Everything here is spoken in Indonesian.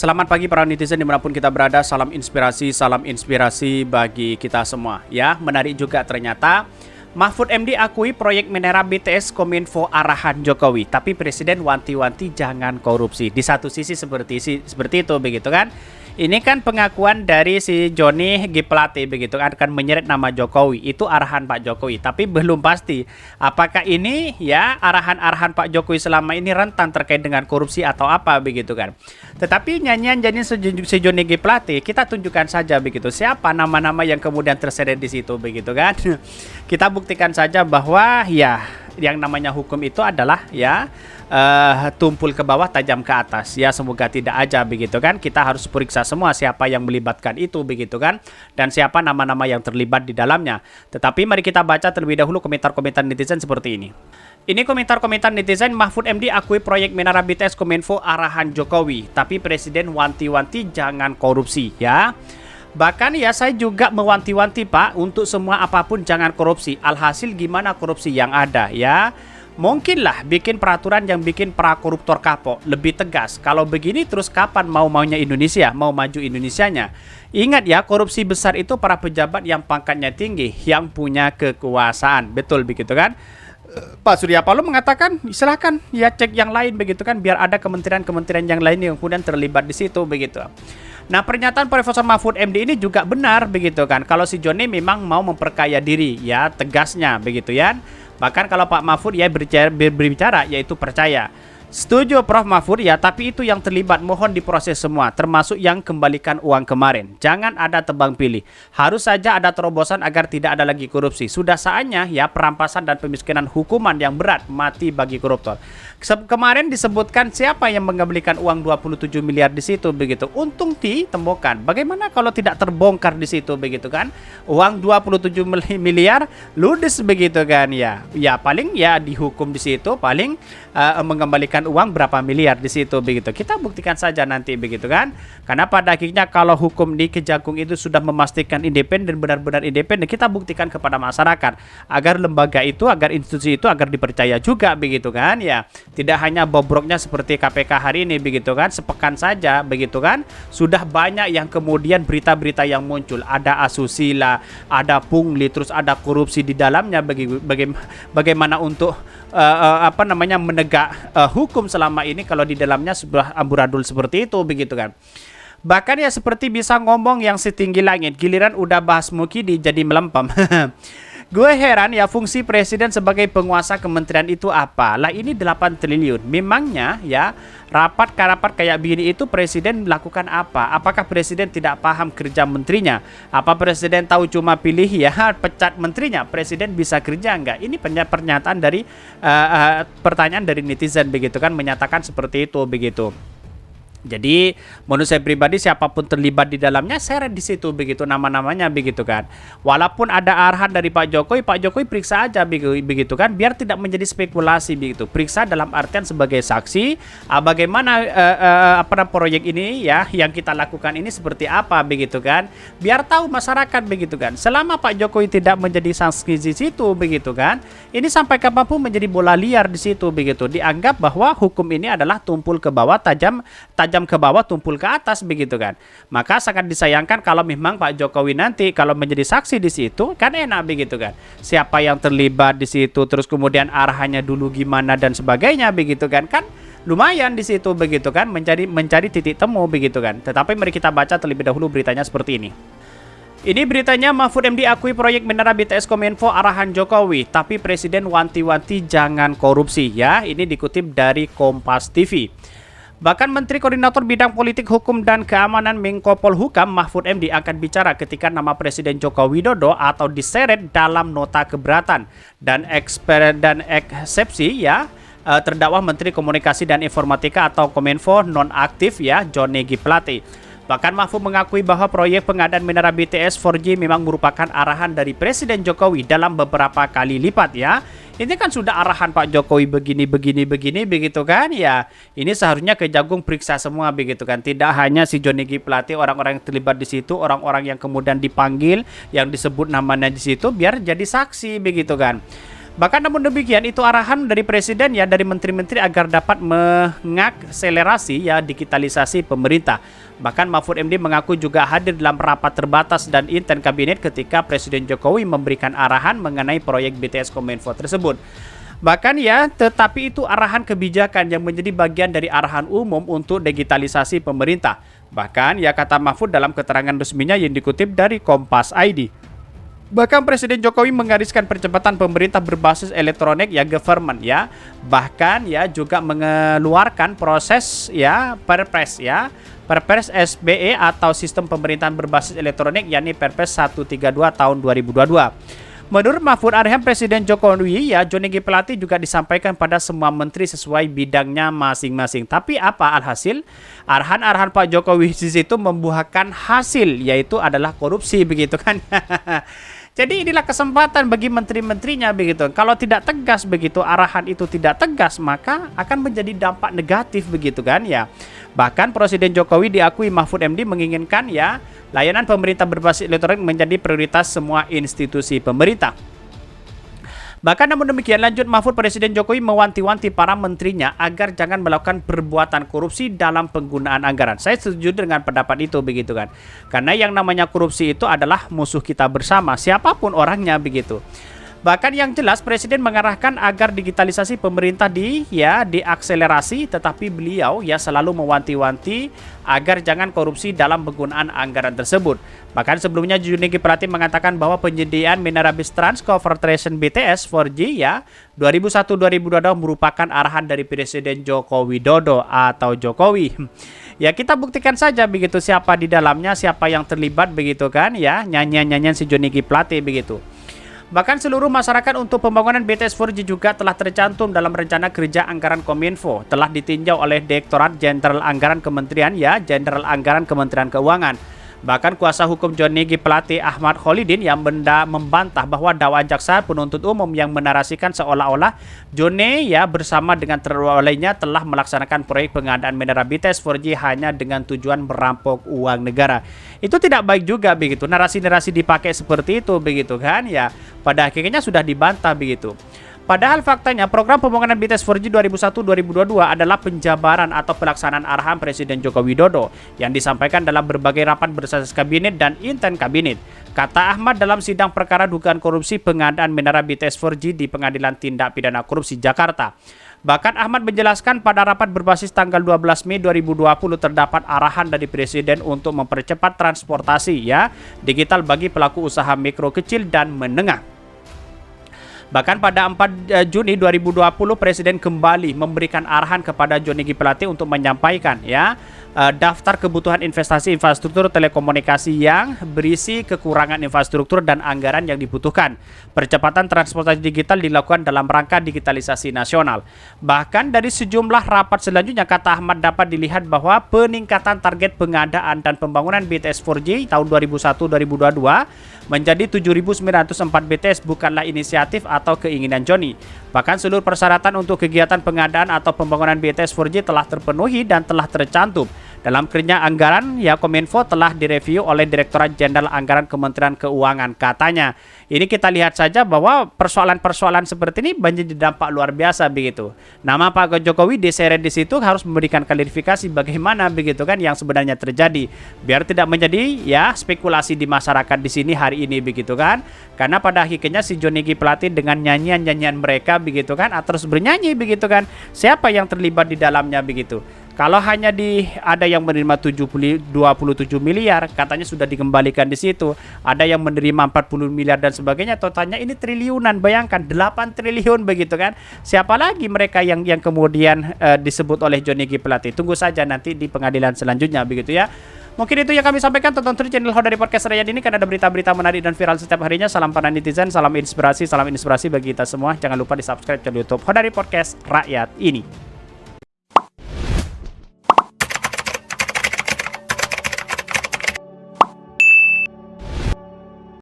Selamat pagi para netizen dimanapun kita berada, salam inspirasi bagi kita semua. Ya, menarik juga ternyata Mahfud MD akui proyek Menara BTS Kominfo arahan Jokowi, tapi Presiden wanti-wanti jangan korupsi. Di satu sisi seperti itu begitu kan? Ini kan pengakuan dari si Johnny G. Plate begitu kan, akan menyeret nama Jokowi. Itu arahan Pak Jokowi, tapi belum pasti apakah ini ya arahan-arahan Pak Jokowi selama ini rentan terkait dengan korupsi atau apa begitu kan. Tetapi nyanyian si Johnny G. Plate kita tunjukkan saja begitu. Siapa nama-nama yang kemudian terseret di situ begitu kan. Kita buktikan saja bahwa ya yang namanya hukum itu adalah ya tumpul ke bawah tajam ke atas ya, semoga tidak aja begitu kan. Kita harus periksa semua siapa yang melibatkan itu begitu kan, dan siapa nama-nama yang terlibat di dalamnya. Tetapi mari kita baca terlebih dahulu komentar-komentar netizen seperti ini. Ini komentar-komentar netizen. Mahfud MD akui proyek Menara BTS Kominfo arahan Jokowi, tapi Presiden wanti-wanti jangan korupsi ya. Bahkan ya saya juga mewanti-wanti Pak, untuk semua apapun jangan korupsi. Alhasil gimana korupsi yang ada ya. Mungkinlah bikin peraturan yang bikin para koruptor kapok, lebih tegas. Kalau begini terus kapan maunya Indonesia, mau maju Indonesianya? Ingat ya, korupsi besar itu para pejabat yang pangkatnya tinggi, yang punya kekuasaan. Betul begitu kan? Pak Surya Paloh mengatakan silakan ya cek yang lain begitu kan, biar ada kementerian-kementerian yang lain yang kemudian terlibat di situ begitu. Nah, pernyataan Profesor Mahfud MD ini juga benar begitu kan. Kalau si Johnny memang mau memperkaya diri ya, tegasnya begitu ya. Bahkan kalau Pak Mahfud ya berbicara yaitu percaya. Setuju Prof Mahfud ya, tapi itu yang terlibat mohon diproses semua, termasuk yang kembalikan uang kemarin. Jangan ada tebang pilih. Harus saja ada terobosan agar tidak ada lagi korupsi. Sudah saatnya ya perampasan dan pemiskinan hukuman yang berat, mati bagi koruptor. Kemarin disebutkan siapa yang mengembalikan uang 27 miliar di situ begitu. Untung ditemukan. Bagaimana kalau tidak terbongkar di situ begitu kan? Uang 27 miliar ludes begitu kan ya. Ya paling ya dihukum di situ, paling mengembalikan uang berapa miliar di situ begitu. Kita buktikan saja nanti begitu kan. Karena pada akhirnya kalau hukum di Kejagung itu sudah memastikan independen, benar-benar independen, kita buktikan kepada masyarakat agar lembaga itu, agar institusi itu agar dipercaya juga begitu kan ya. Tidak hanya bobroknya seperti KPK hari ini begitu kan, sepekan saja begitu kan, sudah banyak yang kemudian berita-berita yang muncul, ada asusila, ada pungli, terus ada korupsi di dalamnya. Bagaimana untuk menegak hukum selama ini kalau di dalamnya sebuah amburadul seperti itu begitu kan. Bahkan ya seperti bisa ngomong yang setinggi langit, giliran udah bahas mukidi jadi melempem. Gue heran ya, fungsi presiden sebagai penguasa kementerian itu apa? Lah ini 8 triliun. Memangnya ya rapat kayak begini itu presiden melakukan apa? Apakah presiden tidak paham kerja menterinya? Apa presiden tahu cuma pilih ya pecat menterinya? Presiden bisa kerja enggak? Ini pernyataan dari pertanyaan dari netizen begitu kan, menyatakan seperti itu begitu. Jadi menurut saya pribadi siapapun terlibat di dalamnya seret di situ begitu nama-namanya begitu kan. Walaupun ada arahan dari Pak Jokowi periksa aja begitu kan, biar tidak menjadi spekulasi begitu. Periksa dalam artian sebagai saksi bagaimana proyek ini ya yang kita lakukan ini seperti apa begitu kan. Biar tahu masyarakat begitu kan. Selama Pak Jokowi tidak menjadi saksi di situ begitu kan, ini sampai kapanpun menjadi bola liar di situ begitu. Dianggap bahwa hukum ini adalah tumpul ke bawah tajam ke bawah tumpul ke atas begitu kan. Maka sangat disayangkan kalau memang Pak Jokowi nanti kalau menjadi saksi di situ kan enak begitu kan. Siapa yang terlibat di situ, terus kemudian arahannya dulu gimana dan sebagainya begitu kan. Kan lumayan di situ begitu kan, mencari titik temu begitu kan. Tetapi mari kita baca terlebih dahulu beritanya seperti ini. Ini beritanya, Mahfud MD akui proyek Menara BTS Kominfo arahan Jokowi, tapi Presiden wanti-wanti jangan korupsi ya. Ini dikutip dari Kompas TV. Bahkan Menteri Koordinator Bidang Politik Hukum dan Keamanan Menko Polhukam Mahfud MD akan bicara ketika nama Presiden Joko Widodo atau diseret dalam nota keberatan dan eksepsi ya terdakwa Menteri Komunikasi dan Informatika atau Kominfo nonaktif ya Johnny G. Plate. Bahkan Mahfud mengakui bahwa proyek pengadaan Menara BTS 4G memang merupakan arahan dari Presiden Jokowi dalam beberapa kali lipat ya. Ini kan sudah arahan Pak Jokowi begini begitu kan ya. Ini seharusnya Kejagung periksa semua begitu kan. Tidak hanya si Johnny G. Plate, orang-orang yang terlibat di situ, orang-orang yang kemudian dipanggil, yang disebut namanya di situ biar jadi saksi begitu kan. Bahkan namun demikian itu arahan dari presiden ya, dari menteri-menteri agar dapat mengakselerasi ya digitalisasi pemerintah. Bahkan Mahfud MD mengaku juga hadir dalam rapat terbatas dan inten kabinet ketika Presiden Jokowi memberikan arahan mengenai proyek BTS Kominfo tersebut. Bahkan ya, tetapi itu arahan kebijakan yang menjadi bagian dari arahan umum untuk digitalisasi pemerintah. Bahkan ya, kata Mahfud dalam keterangan resminya yang dikutip dari Kompas ID. Bahkan Presiden Jokowi menggariskan percepatan pemerintah berbasis elektronik ya, government ya. Bahkan ya juga mengeluarkan proses ya Perpres ya. Perpres SBE atau sistem pemerintahan berbasis elektronik, yakni Perpres 132 tahun 2022. Menurut Mahfud, arahan Presiden Jokowi ya, Johnny G. Plate juga disampaikan pada semua menteri sesuai bidangnya masing-masing. Tapi apa alhasil? Arahan-arahan Pak Jokowi di situ membuahkan hasil, yaitu adalah korupsi begitu kan. Jadi inilah kesempatan bagi menteri-menterinya begitu. Kalau tidak tegas begitu, arahan itu tidak tegas, maka akan menjadi dampak negatif begitu kan ya. Bahkan Presiden Jokowi diakui Mahfud MD menginginkan ya layanan pemerintah berbasis elektronik menjadi prioritas semua institusi pemerintah. Bahkan namun demikian, lanjut Mahfud, Presiden Jokowi mewanti-wanti para menterinya agar jangan melakukan perbuatan korupsi dalam penggunaan anggaran. Saya setuju dengan pendapat itu begitu kan. Karena yang namanya korupsi itu adalah musuh kita bersama, siapapun orangnya begitu. Bahkan yang jelas Presiden mengarahkan agar digitalisasi pemerintah diakselerasi, tetapi beliau ya selalu mewanti-wanti agar jangan korupsi dalam penggunaan anggaran tersebut. Bahkan sebelumnya Johnny G. Plate mengatakan bahwa penyediaan Menara Bis Transportation BTS 4G ya 2001-2022 merupakan arahan dari Presiden Joko Widodo atau Jokowi. Ya kita buktikan saja begitu siapa di dalamnya, siapa yang terlibat begitu kan ya, nyanyian-nyanyian si Johnny G. Plate begitu. Bahkan seluruh masyarakat untuk pembangunan BTS 4G juga telah tercantum dalam rencana kerja anggaran Kominfo, telah ditinjau oleh Direktorat Jenderal Anggaran Kementerian ya, Jenderal Anggaran Kementerian Keuangan. Bahkan kuasa hukum Johnny G. Plate Ahmad Kholidin yang membantah bahwa dakwaan jaksa penuntut umum yang menarasikan seolah-olah Johnny ya bersama dengan terdakwa telah melaksanakan proyek pengadaan Menara BTS 4G hanya dengan tujuan merampok uang negara. Itu tidak baik juga begitu. Narasi-narasi dipakai seperti itu begitu kan ya. Pada akhirnya sudah dibantah begitu. Padahal faktanya program pembangunan BTS 4G 2001-2022 adalah penjabaran atau pelaksanaan arahan Presiden Joko Widodo yang disampaikan dalam berbagai rapat berbasis kabinet dan inten kabinet. Kata Ahmad dalam sidang perkara dugaan korupsi pengadaan Menara BTS 4G di Pengadilan Tindak Pidana Korupsi Jakarta. Bahkan Ahmad menjelaskan pada rapat berbasis tanggal 12 Mei 2020 terdapat arahan dari Presiden untuk mempercepat transportasi ya digital bagi pelaku usaha mikro, kecil dan menengah. Bahkan pada 4 Juni 2020 Presiden kembali memberikan arahan kepada Johnny G. Plate untuk menyampaikan ya daftar kebutuhan investasi infrastruktur telekomunikasi yang berisi kekurangan infrastruktur dan anggaran yang dibutuhkan. Percepatan transportasi digital dilakukan dalam rangka digitalisasi nasional. Bahkan dari sejumlah rapat selanjutnya, kata Ahmad, dapat dilihat bahwa peningkatan target pengadaan dan pembangunan BTS 4G tahun 2001-2022 menjadi 7.904 BTS bukanlah inisiatif atau keinginan Johnny. Bahkan seluruh persyaratan untuk kegiatan pengadaan atau pembangunan BTS 4G telah terpenuhi dan telah tercantum dalam kerja anggaran ya Kominfo telah direview oleh Direktorat Jenderal Anggaran Kementerian Keuangan. Katanya ini kita lihat saja bahwa persoalan-persoalan seperti ini menjadi dampak luar biasa begitu. Nama Pak Jokowi diseret di situ harus memberikan klarifikasi bagaimana begitu kan yang sebenarnya terjadi, biar tidak menjadi ya spekulasi di masyarakat di sini hari ini begitu kan. Karena pada akhirnya si Johnny G. Plate dengan nyanyian-nyanyian mereka begitu kan, terus bernyanyi begitu kan, siapa yang terlibat di dalamnya begitu. Kalau hanya ada yang menerima 27 miliar, katanya sudah dikembalikan di situ. Ada yang menerima 40 miliar dan sebagainya. Totalnya ini triliunan, bayangkan 8 triliun begitu kan. Siapa lagi mereka yang kemudian disebut oleh Johnny G. Plate? Tunggu saja nanti di pengadilan selanjutnya begitu ya. Mungkin itu yang kami sampaikan. Tonton terus channel Hodari Podcast Rakyat ini karena ada berita-berita menarik dan viral setiap harinya. Salam para netizen, salam inspirasi bagi kita semua. Jangan lupa di subscribe channel YouTube Hodari Podcast Rakyat ini.